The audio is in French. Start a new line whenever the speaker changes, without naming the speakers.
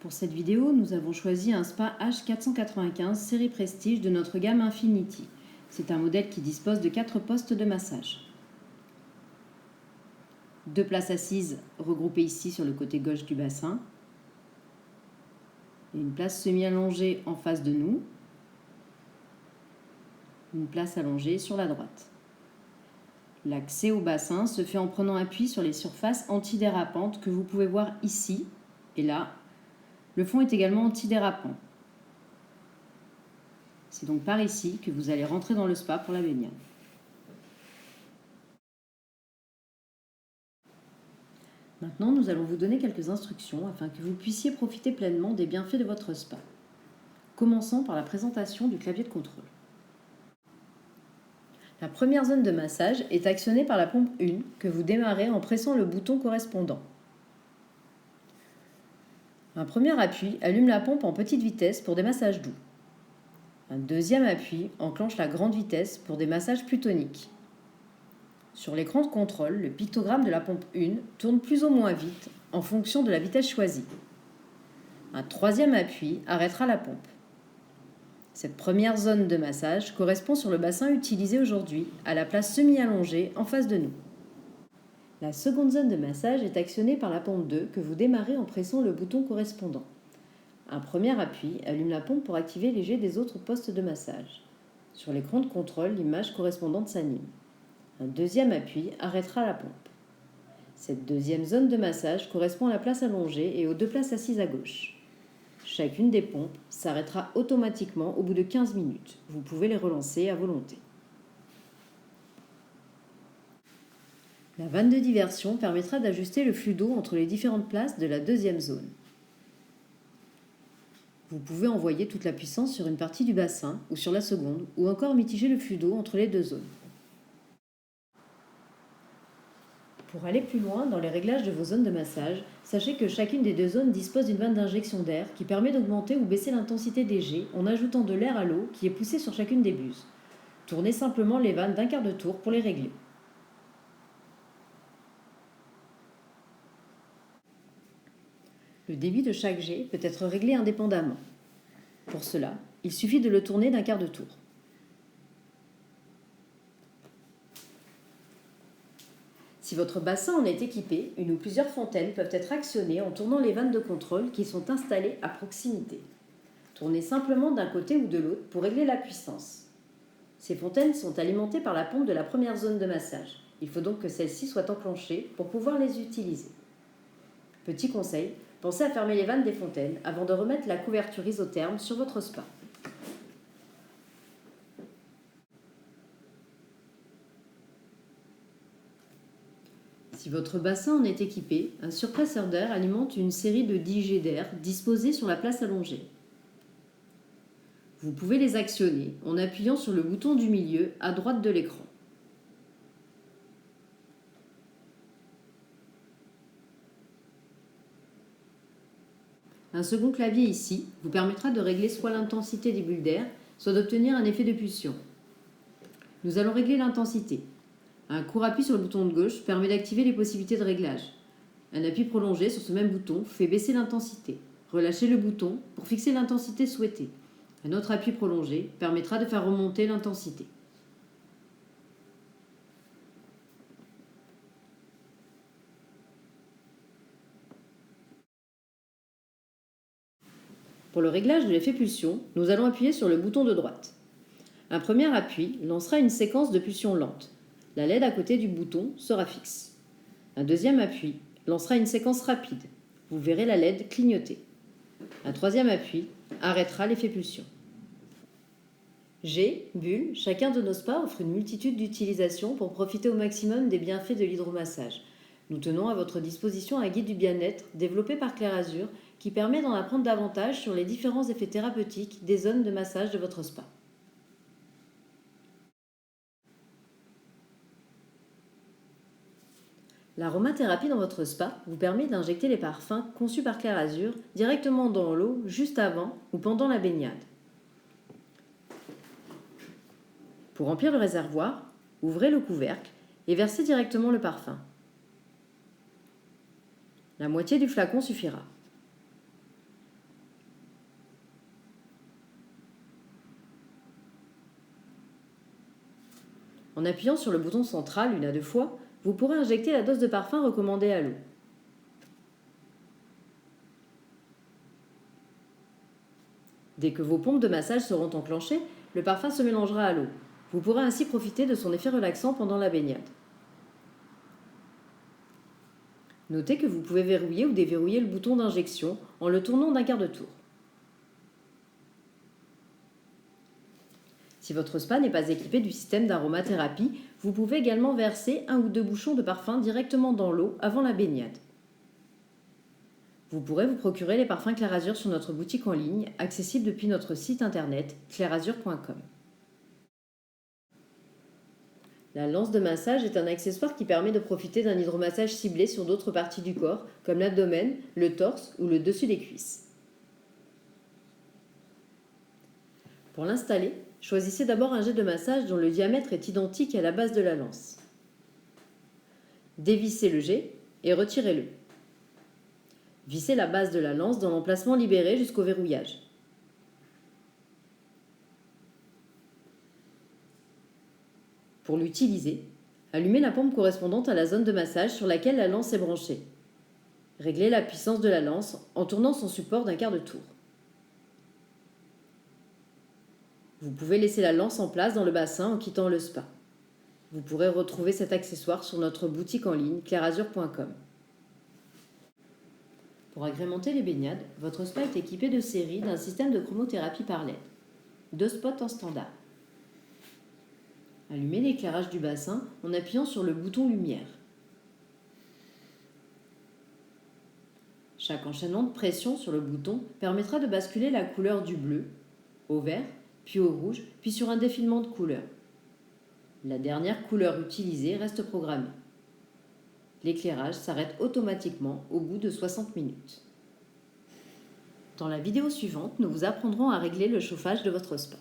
Pour cette vidéo, nous avons choisi un spa H495 série Prestige de notre gamme Infinity. C'est un modèle qui dispose de 4 postes de massage. 2 places assises regroupées ici sur le côté gauche du bassin. Et une place semi-allongée en face de nous. Une place allongée sur la droite. L'accès au bassin se fait en prenant appui sur les surfaces antidérapantes que vous pouvez voir ici et là. Le fond est également antidérapant. C'est donc par ici que vous allez rentrer dans le spa pour la baignade. Maintenant, nous allons vous donner quelques instructions afin que vous puissiez profiter pleinement des bienfaits de votre spa. Commençons par la présentation du clavier de contrôle. La première zone de massage est actionnée par la pompe 1 que vous démarrez en pressant le bouton correspondant. Un premier appui allume la pompe en petite vitesse pour des massages doux. Un deuxième appui enclenche la grande vitesse pour des massages plus toniques. Sur l'écran de contrôle, le pictogramme de la pompe 1 tourne plus ou moins vite en fonction de la vitesse choisie. Un troisième appui arrêtera la pompe. Cette première zone de massage correspond sur le bassin utilisé aujourd'hui à la place semi-allongée en face de nous. La seconde zone de massage est actionnée par la pompe 2 que vous démarrez en pressant le bouton correspondant. Un premier appui allume la pompe pour activer les jets des autres postes de massage. Sur l'écran de contrôle, l'image correspondante s'anime. Un deuxième appui arrêtera la pompe. Cette deuxième zone de massage correspond à la place allongée et aux 2 places assises à gauche. Chacune des pompes s'arrêtera automatiquement au bout de 15 minutes. Vous pouvez les relancer à volonté. La vanne de diversion permettra d'ajuster le flux d'eau entre les différentes places de la deuxième zone. Vous pouvez envoyer toute la puissance sur une partie du bassin ou sur la seconde, ou encore mitiger le flux d'eau entre les deux zones. Pour aller plus loin dans les réglages de vos zones de massage, sachez que chacune des 2 zones dispose d'une vanne d'injection d'air qui permet d'augmenter ou baisser l'intensité des jets en ajoutant de l'air à l'eau qui est poussée sur chacune des buses. Tournez simplement les vannes d'1/4 de tour pour les régler. Le débit de chaque jet peut être réglé indépendamment. Pour cela, il suffit de le tourner d'1/4 de tour. Si votre bassin en est équipé, une ou plusieurs fontaines peuvent être actionnées en tournant les vannes de contrôle qui sont installées à proximité. Tournez simplement d'un côté ou de l'autre pour régler la puissance. Ces fontaines sont alimentées par la pompe de la première zone de massage. Il faut donc que celle-ci soit enclenchée pour pouvoir les utiliser. Petit conseil, pensez à fermer les vannes des fontaines avant de remettre la couverture isotherme sur votre spa. Si votre bassin en est équipé, un surpresseur d'air alimente une série de 10 jets d'air disposés sur la place allongée. Vous pouvez les actionner en appuyant sur le bouton du milieu à droite de l'écran. Un second clavier ici vous permettra de régler soit l'intensité des bulles d'air, soit d'obtenir un effet de pulsion. Nous allons régler l'intensité. Un court appui sur le bouton de gauche permet d'activer les possibilités de réglage. Un appui prolongé sur ce même bouton fait baisser l'intensité. Relâchez le bouton pour fixer l'intensité souhaitée. Un autre appui prolongé permettra de faire remonter l'intensité. Pour le réglage de l'effet pulsion, nous allons appuyer sur le bouton de droite. Un premier appui lancera une séquence de pulsions lentes. La LED à côté du bouton sera fixe. Un deuxième appui lancera une séquence rapide. Vous verrez la LED clignoter. Un troisième appui arrêtera l'effet pulsion. Jet, bulle, chacun de nos spas offre une multitude d'utilisations pour profiter au maximum des bienfaits de l'hydromassage. Nous tenons à votre disposition un guide du bien-être développé par Claire Azur qui permet d'en apprendre davantage sur les différents effets thérapeutiques des zones de massage de votre spa. L'aromathérapie dans votre spa vous permet d'injecter les parfums conçus par Claire Azur directement dans l'eau juste avant ou pendant la baignade. Pour remplir le réservoir, ouvrez le couvercle et versez directement le parfum. La moitié du flacon suffira. En appuyant sur le bouton central une à deux fois, vous pourrez injecter la dose de parfum recommandée à l'eau. Dès que vos pompes de massage seront enclenchées, le parfum se mélangera à l'eau. Vous pourrez ainsi profiter de son effet relaxant pendant la baignade. Notez que vous pouvez verrouiller ou déverrouiller le bouton d'injection en le tournant d'un quart de tour. Si votre spa n'est pas équipé du système d'aromathérapie, vous pouvez également verser 1 ou 2 bouchons de parfum directement dans l'eau avant la baignade. Vous pourrez vous procurer les parfums Clair Azur sur notre boutique en ligne, accessible depuis notre site internet clairazur.com. La lance de massage est un accessoire qui permet de profiter d'un hydromassage ciblé sur d'autres parties du corps, comme l'abdomen, le torse ou le dessus des cuisses. Pour l'installer, choisissez d'abord un jet de massage dont le diamètre est identique à la base de la lance. Dévissez le jet et retirez-le. Vissez la base de la lance dans l'emplacement libéré jusqu'au verrouillage. Pour l'utiliser, allumez la pompe correspondante à la zone de massage sur laquelle la lance est branchée. Réglez la puissance de la lance en tournant son support d'un quart de tour. Vous pouvez laisser la lance en place dans le bassin en quittant le spa. Vous pourrez retrouver cet accessoire sur notre boutique en ligne clairazur.com. Pour agrémenter les baignades, votre spa est équipé de série d'un système de chromothérapie par LED. 2 spots en standard. Allumez l'éclairage du bassin en appuyant sur le bouton lumière. Chaque enchaînement de pression sur le bouton permettra de basculer la couleur du bleu au vert, puis au rouge, puis sur un défilement de couleurs. La dernière couleur utilisée reste programmée. L'éclairage s'arrête automatiquement au bout de 60 minutes. Dans la vidéo suivante, nous vous apprendrons à régler le chauffage de votre spa.